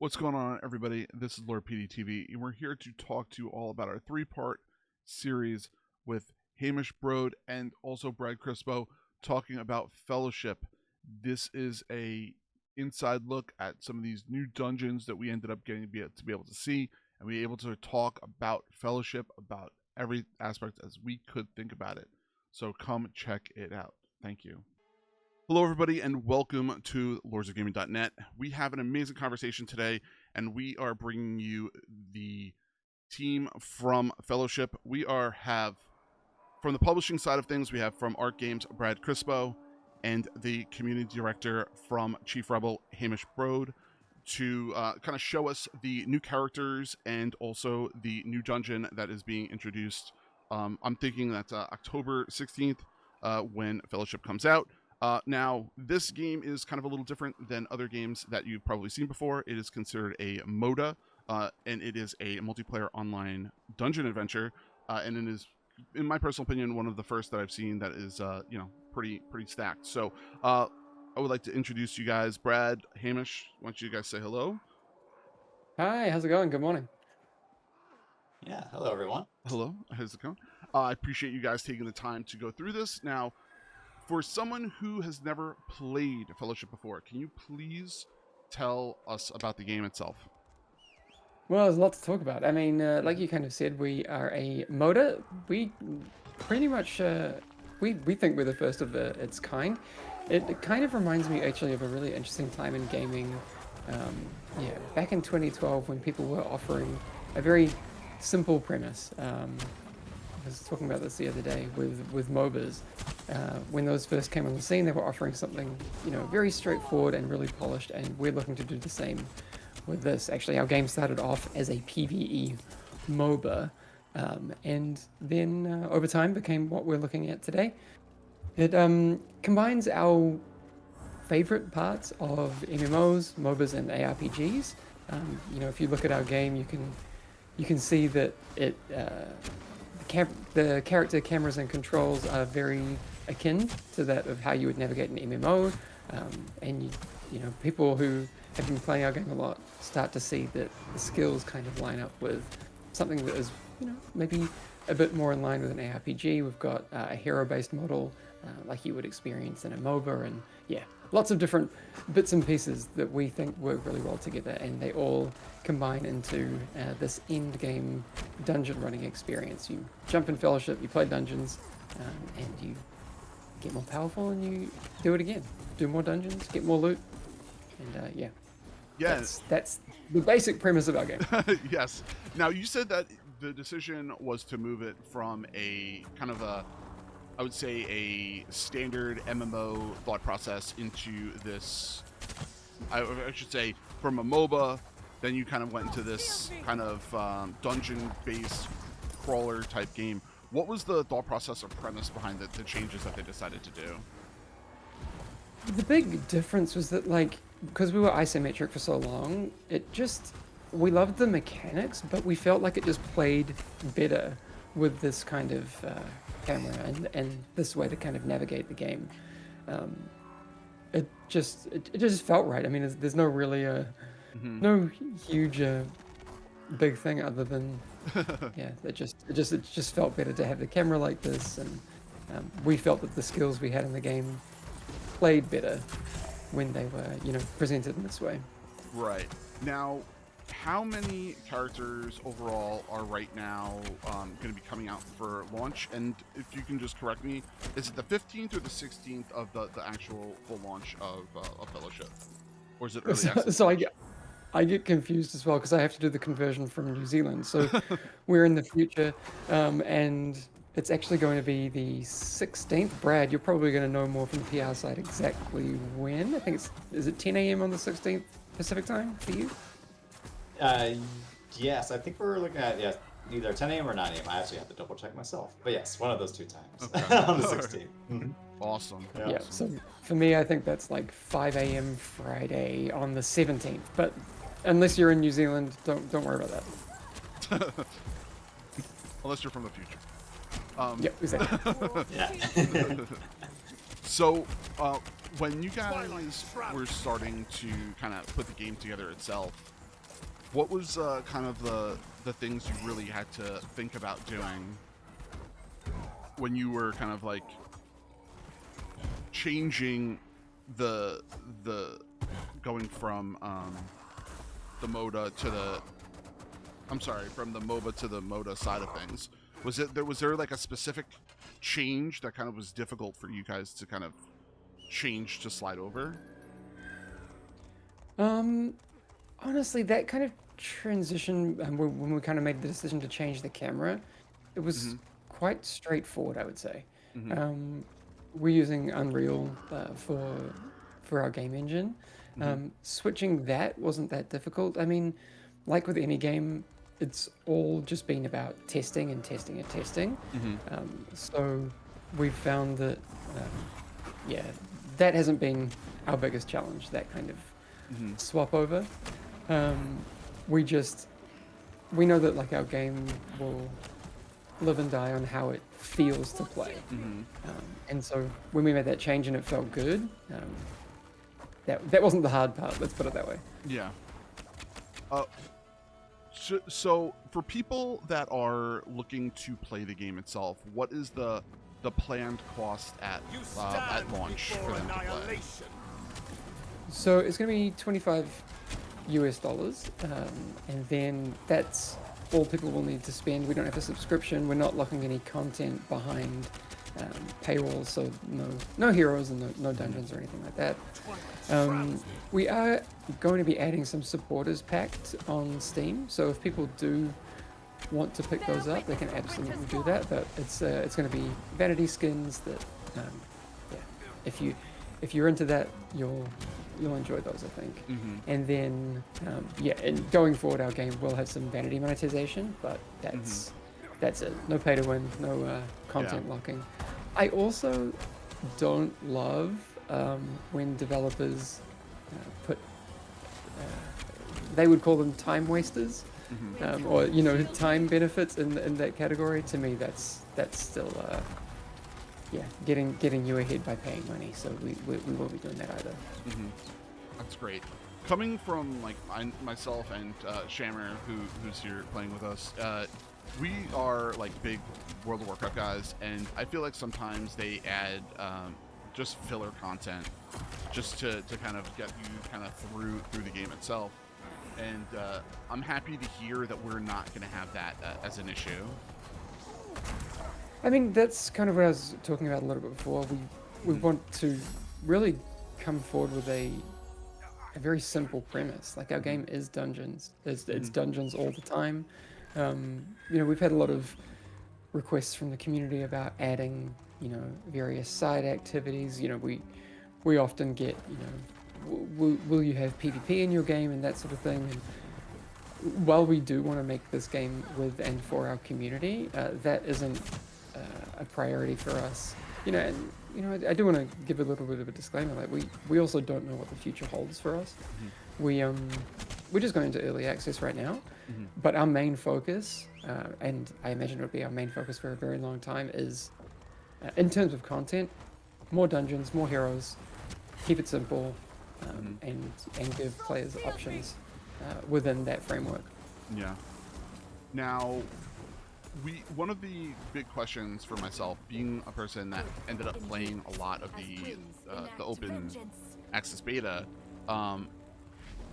What's going on, everybody? This is Lord PeteyTV, and we're here to talk to you all about our three-part series with Hamish Bode and also Brad Crespo talking about Fellowship. This is a inside look at some of these new dungeons that we ended up getting to be able to see, and we were able to talk about Fellowship, about every aspect as we could think about it. So come check it out. Thank you. Hello, everybody, and welcome to lordsofgaming.net. We have an amazing conversation today, and we are bringing you the team from Fellowship. We have, from the publishing side of things, we have from Art Games, Brad Crespo, and the community director from Chief Rebel, Hamish Bode, to kind of show us the new characters and also the new dungeon that is being introduced. I'm thinking that's October 16th when Fellowship comes out. Now, this game is kind of a little different than other games that you've probably seen before. It is considered a MODA, and it is a multiplayer online dungeon adventure, and it is, in my personal opinion, one of the first that I've seen that is, pretty stacked. So, I would like to introduce you guys. Brad, Hamish, why don't you guys say hello? Hi, how's it going? Good morning. Yeah, hello everyone. Hello, how's it going? I appreciate you guys taking the time to go through this. Now, for someone who has never played Fellowship before, can you please tell us about the game itself? Well, there's a lot to talk about. I mean, like you kind of said, we are a MODA. We pretty much, we think we're the first of its kind. It kind of reminds me actually of a really interesting time in gaming. Back in 2012 when people were offering a very simple premise. I was talking about this the other day with MOBAs. When those first came on the scene, they were offering something, very straightforward and really polished, and we're looking to do the same with this. Actually, our game started off as a PvE MOBA, and then over time became what we're looking at today. It combines our favorite parts of MMOs, MOBAs, and ARPGs. If you look at our game, you can see that it the character cameras and controls are very akin to that of how you would navigate an MMO, and people who have been playing our game a lot start to see that the skills kind of line up with something that is maybe a bit more in line with an ARPG. We've got a hero-based model like you would experience in a MOBA, and lots of different bits and pieces that we think work really well together, and they all combine into this end game dungeon running experience. You jump in Fellowship, you play dungeons, and you get more powerful, and you do it again. Do more dungeons, get more loot, and that's the basic premise of our game. Yes. Now, you said that the decision was to move it from a kind of I would say a standard MMO thought process into this, I should say, from a MOBA, then you kind of went into this kind of dungeon-based crawler type game. What was the thought process or premise behind the changes that they decided to do? The big difference was that, because we were isometric for so long, we loved the mechanics, but we felt like it just played better with this kind of camera and this way to kind of navigate the game. It just felt right. I mean, there's no really no huge big thing other than it just felt better to have the camera like this, and we felt that the skills we had in the game played better when they were presented in this way. Right. Now, how many characters overall are right now going to be coming out for launch? And if you can just correct me, is it the 15th or the 16th of the actual full launch of Fellowship? Or is it early access? So I get confused as well because I have to do the conversion from New Zealand. So we're in the future, and it's actually going to be the 16th. Brad, you're probably going to know more from the PR side exactly when. I think is it 10 a.m. on the 16th Pacific time for you? Yes, I think we're looking at either 10 a.m. or 9 a.m. I actually have to double check myself, but yes, one of those two times. Okay. On the 16th. Awesome. Yeah. So for me, I think that's like 5 a.m. Friday on the 17th. But unless you're in New Zealand, don't worry about that. Unless you're from the future. Yep, exactly. Yeah. So, when you guys were starting to kind of put the game together itself, What was kind of the things you really had to think about doing when you were kind of like changing the going from the MODA to the from the MOBA to the MODA side of things? Was there like a specific change that kind of was difficult for you guys to kind of change to slide over? Honestly, that kind of transition, when we kind of made the decision to change the camera, it was quite straightforward, I would say. We're using Unreal for our game engine. Switching that wasn't that difficult. I mean, like with any game, it's all just been about testing and testing and testing. So we've found that, yeah, that hasn't been our biggest challenge, that kind of swap over. We know that like our game will live and die on how it feels to play. And so when we made that change and it felt good, that wasn't the hard part, let's put it that way. Yeah. So for people that are looking to play the game itself, what is the planned cost at launch for them to play? So it's going to be $25 US, and then that's all people will need to spend. We don't have a subscription. We're not locking any content behind paywalls, so no heroes and no dungeons or anything like that. We are going to be adding some supporters packed on Steam, so if people do want to pick those up, they can absolutely do that. But it's going to be vanity skins that, yeah, if you're into that, you'll enjoy those, I think. And then, yeah, and going forward, our game will have some vanity monetization, but that's it. No pay to win, no content locking. I also don't love when developers put, they would call them time wasters, or time benefits in that category. To me, that's still getting you ahead by paying money. So we won't be doing that either. That's great. Coming from like myself and Shammer, who's here playing with us, we are like big World of Warcraft guys, and I feel like sometimes they add just filler content just to kind of get you kind of through the game itself. And I'm happy to hear that we're not going to have that as an issue. I mean, that's kind of what I was talking about a little bit before. We want to really come forward with a very simple premise. Like, our game is dungeons. It's dungeons all the time. We've had a lot of requests from the community about adding, various side activities. We often get, will you have PvP in your game and that sort of thing. And while we do want to make this game with and for our community, that isn't a priority for us. I do want to give a little bit of a disclaimer. Like, we also don't know what the future holds for us. We're just going into early access right now, but our main focus, and I imagine it'll be our main focus for a very long time, is in terms of content, more dungeons, more heroes, keep it simple, and give players options within that framework. Yeah. Now, one of the big questions for myself, being a person that ended up playing a lot of the open access beta,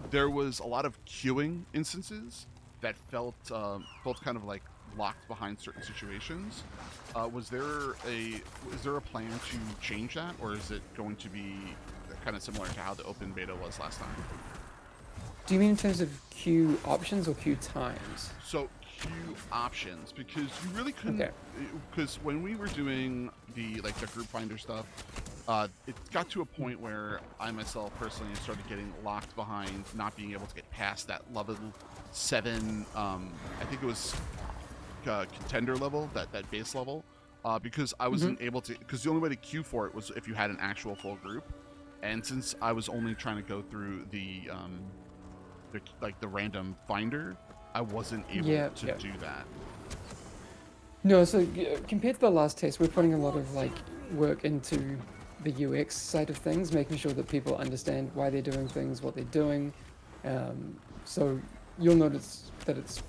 there was a lot of queuing instances that felt kind of like locked behind certain situations. Is there a plan to change that, or is it going to be kind of similar to how the open beta was last time? Do you mean in terms of queue options or queue times? So queue options, because you really couldn't, because when we were doing the group finder stuff, it got to a point where I myself personally started getting locked behind not being able to get past that level 7, I think it was contender level, that base level, because I wasn't able to, because the only way to queue for it was if you had an actual full group, and since I was only trying to go through the random finder, I wasn't able to do that. No, so compared to the last test, we're putting a lot of work into the UX side of things, making sure that people understand why they're doing things, what they're doing. So you'll notice that it's,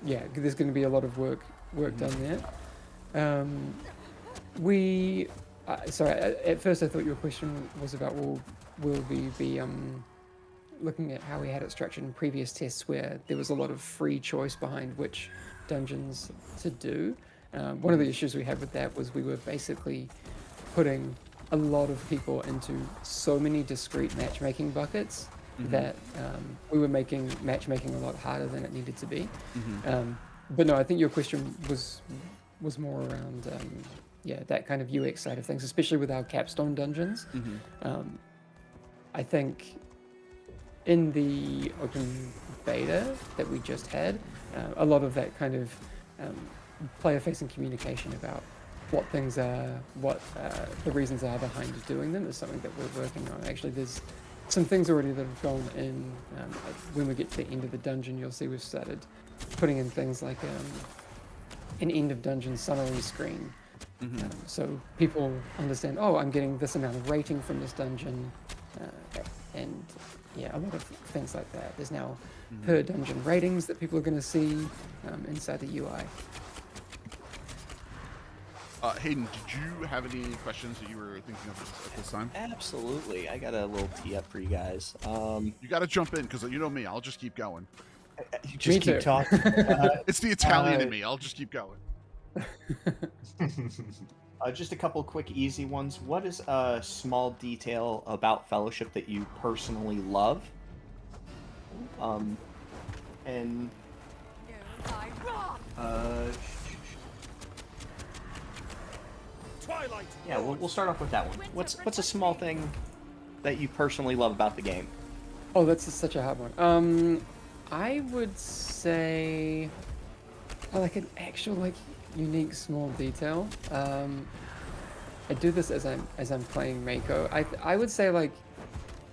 yeah, there's going to be a lot of work done there. Sorry, at first I thought your question was about will we be looking at how we had it structured in previous tests where there was a lot of free choice behind which dungeons to do. One of the issues we had with that was we were basically putting a lot of people into so many discrete matchmaking buckets that we were making matchmaking a lot harder than it needed to be. But no, I think your question was more around that kind of UX side of things, especially with our capstone dungeons. I think in the open beta that we just had, a lot of that kind of player-facing communication about what things are, what the reasons are behind doing them is something that we're working on. Actually, there's some things already that have gone in. When we get to the end of the dungeon, you'll see we've started putting in things like an end of dungeon summary screen. So people understand, oh, I'm getting this amount of rating from this dungeon, and yeah, a lot of things like that. There's now per dungeon ratings that people are going to see inside the UI. Hayden, did you have any questions that you were thinking of at this time? Absolutely. I got a little tee up for you guys. You got to jump in because you know me. I'll just keep going. You just keep talking. It's the Italian in me. I'll just keep going. Just a couple quick, easy ones. What is a small detail about Fellowship that you personally love? And yeah, we'll start off with that one. What's a small thing that you personally love about the game? Oh, that's such a hard one. I would say like an actual unique small detail. I do this as I'm playing Mako. I would say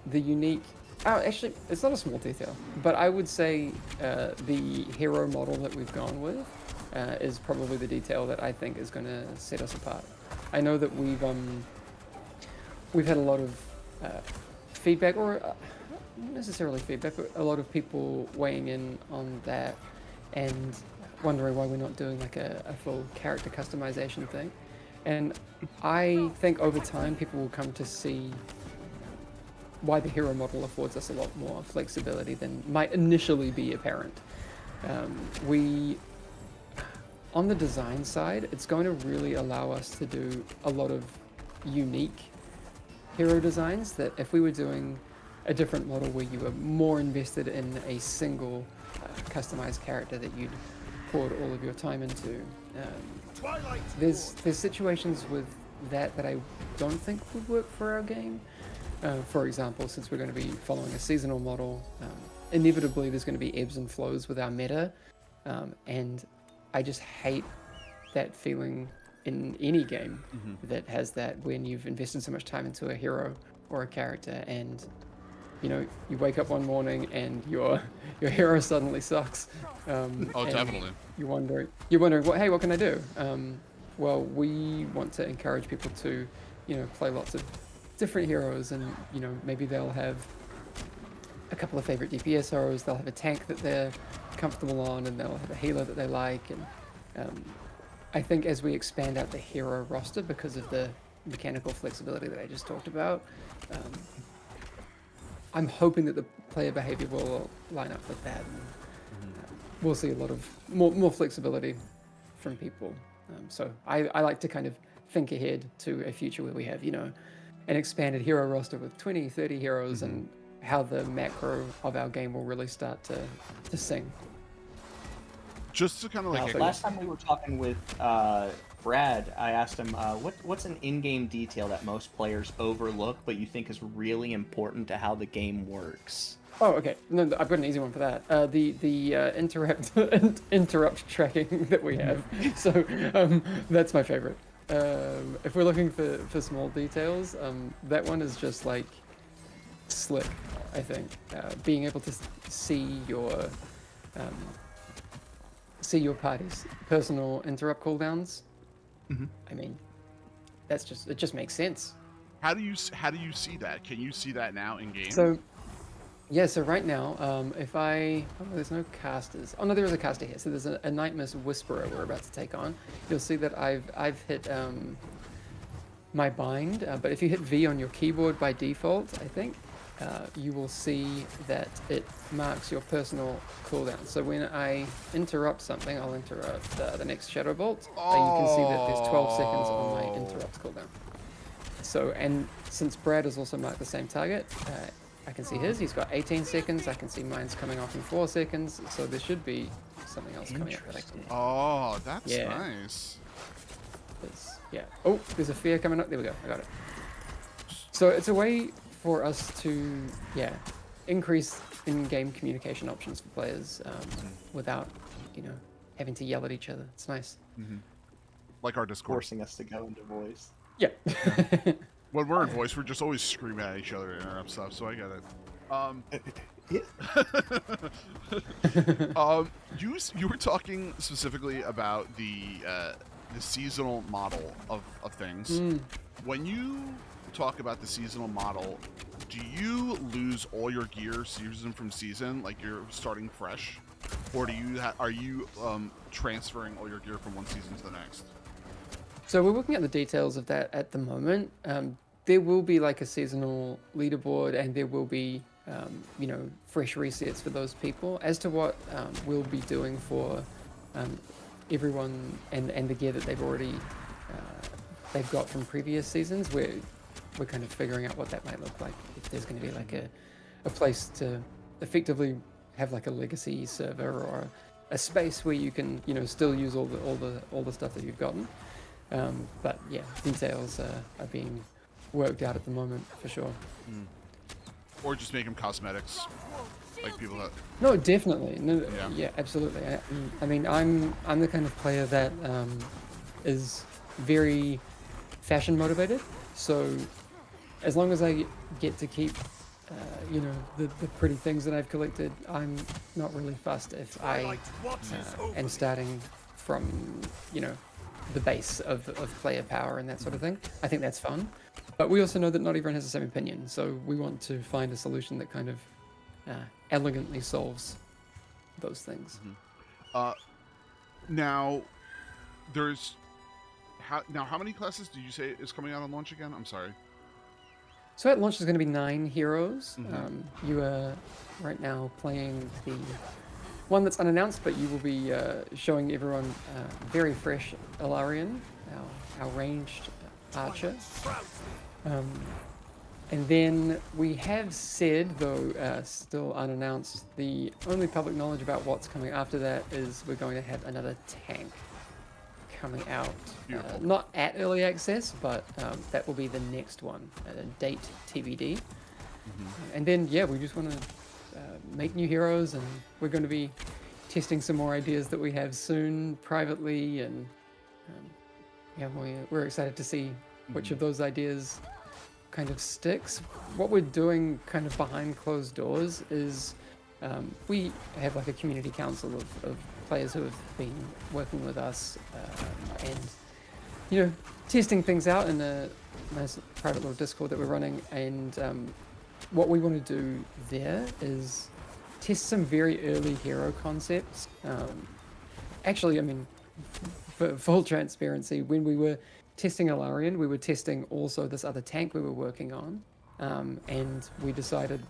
the unique. Oh, actually, it's not a small detail, but I would say the hero model that we've gone with is probably the detail that I think is going to set us apart. I know that we've had a lot of feedback, or not necessarily feedback, but a lot of people weighing in on that and wondering why we're not doing a full character customization thing. And I think over time people will come to see why the hero model affords us a lot more flexibility than might initially be apparent. On the design side, it's going to really allow us to do a lot of unique hero designs that if we were doing a different model where you were more invested in a single customized character that you'd poured all of your time into, there's situations with that I don't think would work for our game. For example, since we're going to be following a seasonal model, inevitably there's going to be ebbs and flows with our meta, and I just hate that feeling in any game that has that when you've invested so much time into a hero or a character and you wake up one morning and your hero suddenly sucks. Oh, definitely. You're wondering, what can I do? Well, we want to encourage people to, play lots of different heroes, and maybe they'll have a couple of favorite DPS heroes. They'll have a tank that they're comfortable on, and they'll have a healer that they like. And I think as we expand out the hero roster because of the mechanical flexibility that I just talked about, I'm hoping that the player behavior will line up with that. And, we'll see a lot of more flexibility from people. So I like to kind of think ahead to a future where we have, an expanded hero roster with 20, 30 heroes, and how the macro of our game will really start to sing. Just to kind of last time we were talking with Brad, I asked him what's an in-game detail that most players overlook but you think is really important to how the game works. Oh, okay. No, I've got an easy one for that. The interrupt tracking that we have. So that's my favorite. If we're looking for small details, that one is just slick. I think being able to see your party's personal interrupt cooldowns. I mean, it just makes sense. How do you see that? Can you see that now in game? So Yeah, so right now, if I... Oh, no, there's no casters. Oh, no, there is a caster here. So there's a Nightmare's Whisperer we're about to take on. You'll see that I've hit my bind, but if you hit V on your keyboard by default, I think, you will see that it marks your personal cooldown. So when I interrupt something, I'll interrupt the next Shadow Bolt, and you can see that there's 12 seconds on my interrupt cooldown. So, and since Brad has also marked the same target, I can see his, he's got 18 seconds, I can see mine's coming off in 4 seconds, so there should be something else coming up that I can... Oh, that's Yeah. nice. Yeah. Oh, there's a fear coming up. There we go. I got it. So it's a way for us to, increase in-game communication options for players without, having to yell at each other. It's nice. Like our Discord. Forcing us to go into voice. Yeah. When we're in voice, we're just always screaming at each other and interrupt stuff, so I get it. You were talking specifically about the seasonal model of things. When you talk about the seasonal model, do you lose all your gear season from season, like you're starting fresh, or are you transferring all your gear from one season to the next? So we're working out the details of that at the moment. There will be like a seasonal leaderboard, and there will be fresh resets for those people. As to what we'll be doing for everyone and the gear that they've already they've got from previous seasons, we're kind of figuring out what that might look like. If there's going to be like a place to effectively have like a legacy server or a space where you can still use all the stuff that you've gotten. But yeah, details are being worked out at the moment for sure. Or just make them cosmetics, like people that... No, definitely. No, Yeah. yeah, absolutely. I mean, I'm the kind of player that is very fashion motivated. So as long as I get to keep, the pretty things that I've collected, I'm not really fussed if I am starting from, the base of player power and that sort of thing. I think that's fun. But we also know that not everyone has the same opinion, so we want to find a solution that kind of elegantly solves those things. Now, how many classes did you say is coming out on launch again? I'm sorry. So at launch there's going to be 9 heroes. You are right now playing the one that's unannounced, but you will be showing everyone very fresh Ilarion, our ranged archer. And then we have said, though still unannounced, the only public knowledge about what's coming after that is we're going to have another tank coming out. Not at early access, but that will be the next one, date TBD. And then, we just want to make new heroes, and we're going to be testing some more ideas that we have soon privately, and we're excited to see which of those ideas kind of sticks. What we're doing kind of behind closed doors is we have like a community council of players who have been working with us and testing things out in a nice private little Discord that we're running. And what we want to do there is test some very early hero concepts. Actually, I mean, for full transparency, when we were testing Ilarion, we were testing also this other tank we were working on, and we decided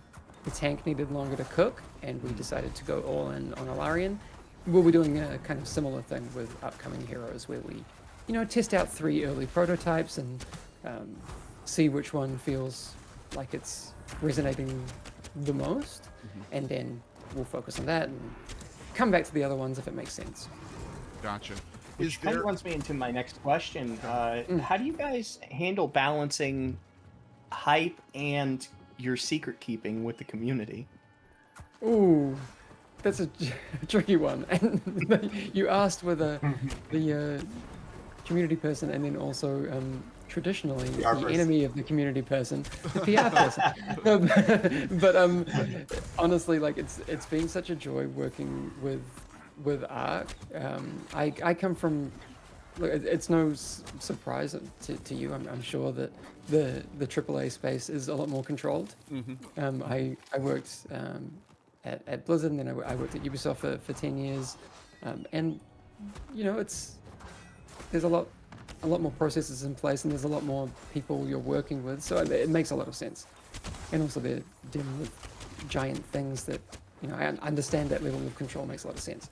the tank needed longer to cook, and we decided to go all in on Ilarion. We'll be doing a kind of similar thing with upcoming heroes, where we, test out 3 early prototypes and see which one feels like it's resonating the most, and then we'll focus on that and come back to the other ones if it makes sense. Gotcha. Which kind of runs me into my next question. How do you guys handle balancing hype and your secret keeping with the community? Ooh, that's a tricky one. And you asked with the community person, and then also traditionally the enemy of the community person, the PR person. But honestly, like it's been such a joy working with Ark. I come from look, it's no surprise to you. I'm sure that the AAA space is a lot more controlled. I worked at Blizzard, and then I worked at Ubisoft for 10 years, and there's a lot more processes in place, and there's a lot more people you're working with, so it makes a lot of sense. And also they're dealing with giant things that I understand that level of control makes a lot of sense.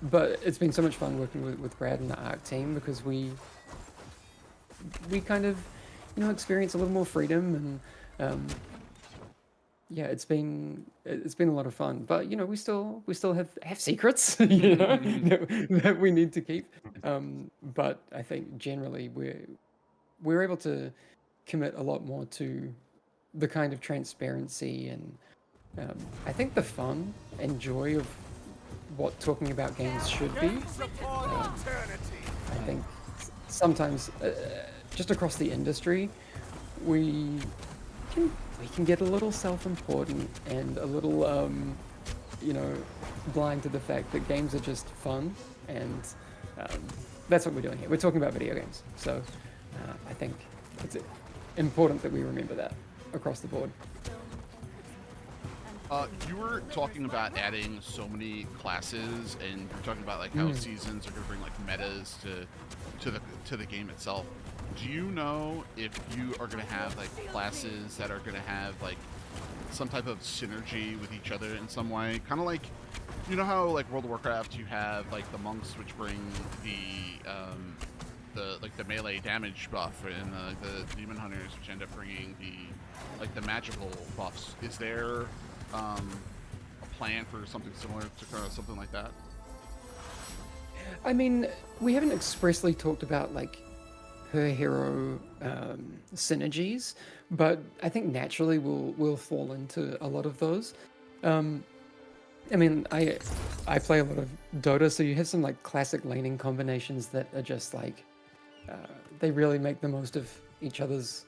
But it's been so much fun working with Brad and the ARC team, because we kind of experience a little more freedom, and yeah, it's been a lot of fun. But we still have secrets that we need to keep. But I think generally we're able to commit a lot more to the kind of transparency and I think the fun and joy of what talking about games should be. I think sometimes just across the industry we can get a little self-important and a little blind to the fact that games are just fun, and that's what we're doing here. We're talking about video games, so I think it's important that we remember that across the board. You were talking about adding so many classes, and you're talking about like how seasons are going to bring like metas to the game itself. Do you know if you are going to have like classes that are going to have like some type of synergy with each other in some way? Kind of like, how like World of Warcraft you have like the monks, which bring the melee damage buff, and the demon hunters, which end up bringing the magical buffs. Is there a plan for something similar to kind of something like that? I mean, we haven't expressly talked about like per hero synergies, but I think naturally we'll fall into a lot of those. I mean, I play a lot of Dota, so you have some like classic laning combinations that are just like they really make the most of each other's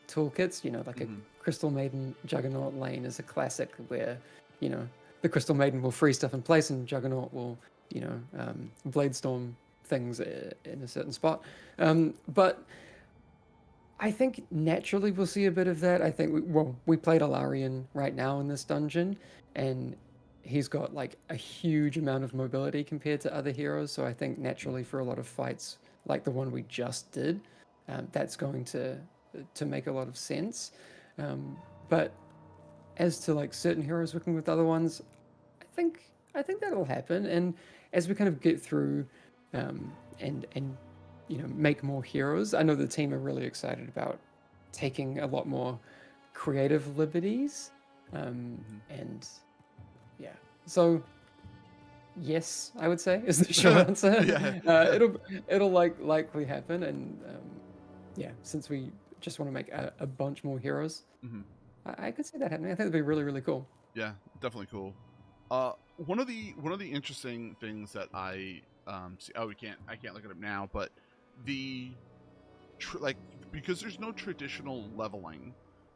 toolkits. Like a Crystal Maiden Juggernaut lane is a classic where the Crystal Maiden will free stuff in place, and Juggernaut will Blade Storm things in a certain spot. But I think naturally we'll see a bit of that. I think we played Alarian right now in this dungeon, and he's got like a huge amount of mobility compared to other heroes. So I think naturally for a lot of fights like the one we just did, that's going to make a lot of sense. But as to like certain heroes working with other ones, I think that'll happen. And as we kind of get through and make more heroes, I know the team are really excited about taking a lot more creative liberties. And yeah, so yes, I would say is the short answer. Yeah. It'll likely happen, and yeah, since we just want to make a bunch more heroes, I could see that happening. I think it'd be really, really cool. Yeah, definitely cool. One of the interesting things that I see. Oh, I can't look it up now, but because there's no traditional leveling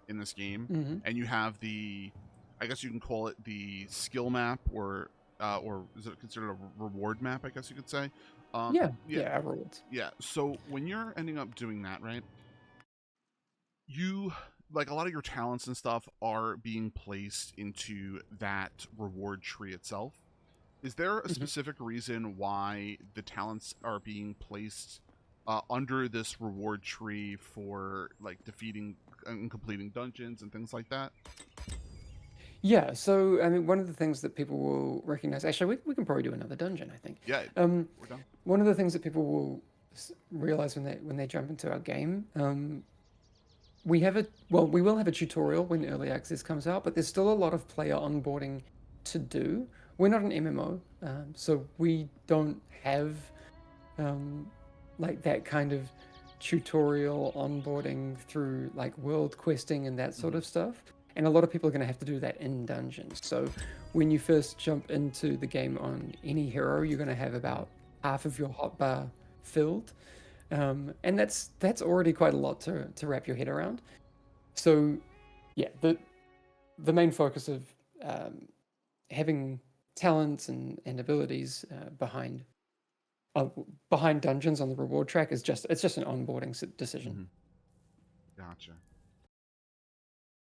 in this game, and you have I guess you can call it the skill map, or is it considered a reward map? I guess you could say. Yeah, rewards. Yeah. So when you're ending up doing that, right? You like a lot of your talents and stuff are being placed into that reward tree itself. Is there a specific reason why the talents are being placed under this reward tree for like defeating and completing dungeons and things like that? Yeah, so I mean, one of the things that people will recognize. Actually, we can probably do another dungeon, I think. Yeah, we're done. One of the things that people will realize when they jump into our game, we will have a tutorial when early access comes out, but there's still a lot of player onboarding to do. We're not an MMO, so we don't have like that kind of tutorial onboarding through like world questing and that sort of stuff. And a lot of people are going to have to do that in dungeons. So when you first jump into the game on any hero, you're going to have about half of your hotbar filled. And that's already quite a lot to wrap your head around. So yeah, the main focus of having talents and abilities behind behind dungeons on the reward track is just an onboarding decision. Gotcha.